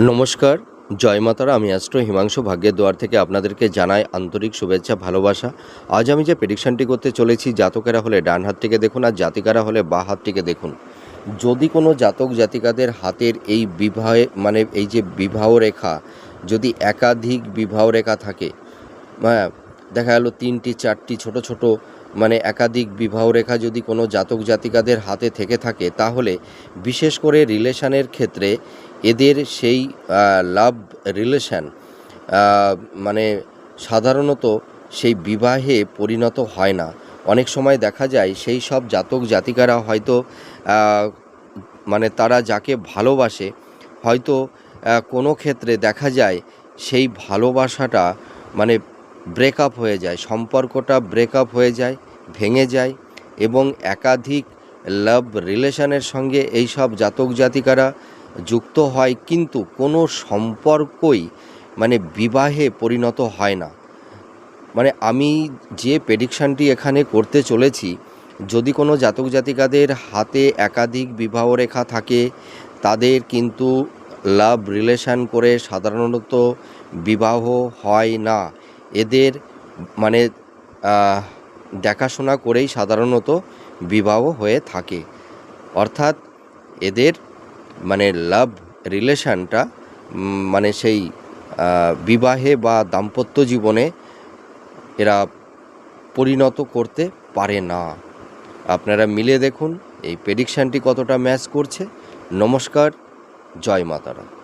নমস্কার, জয় মাতারা। আমি অ্যাস্ট্রো হিমাংশু ভাগ্যের দুয়ার থেকে আপনাদেরকে জানাই আন্তরিক শুভেচ্ছা, ভালোবাসা। আজ আমি যে প্রেডিকশানটি করতে চলেছি, জাতকেরা হলে ডান হাতটিকে দেখুন আর জাতিকারা হলে বাঁ হাতটিকে দেখুন। যদি কোনো জাতক জাতিকাদের হাতের এই এই যে বিবাহ রেখা, যদি একাধিক বিবাহ রেখা থাকে, হ্যাঁ, দেখা গেল 3টি 4টি ছোট ছোট একাধিক বিবাহ রেখা যদি কোনো জাতক জাতিকাদের হাতে থেকে থাকে, তাহলে বিশেষ করে রিলেশনের ক্ষেত্রে এদের সেই লাভ রিলেশন মানে সাধারণত সেই বিবাহে পরিণত হয় না। অনেক সময় দেখা যায় সেই সব জাতক জাতিকারা হয়তো তারা যাকে ভালোবাসে, হয়তো কোনো ক্ষেত্রে দেখা যায় সেই ভালোবাসাটা ব্রেকআপ হয়ে যায়, সম্পর্কটা ব্রেকআপ হয়ে যায়, ভেঙে যায় এবং একাধিক লাভ রিলেশনের সঙ্গে এই সব জাতক জাতিকারা যুক্ত হয়, কিন্তু কোনো সম্পর্কই বিবাহে পরিণত হয় না। আমি যে প্রেডিকশানটি এখানে করতে চলেছি, যদি কোনো জাতক জাতিকাদের হাতে একাধিক বিবাহ রেখা থাকে, তাদের কিন্তু লাভ রিলেশন করে সাধারণত বিবাহ হয় না। এদের দেখাশোনা করেই সাধারণত বিবাহ হয়ে থাকে। অর্থাৎ এদের লাভ রিলেশনটা সেই বিবাহে বা দাম্পত্য জীবনে এরা পরিণত করতে পারে না। আপনারা মিলে দেখুন এই প্রেডিকশানটি কতটা ম্যাচ করছে। নমস্কার, জয় মাতারা।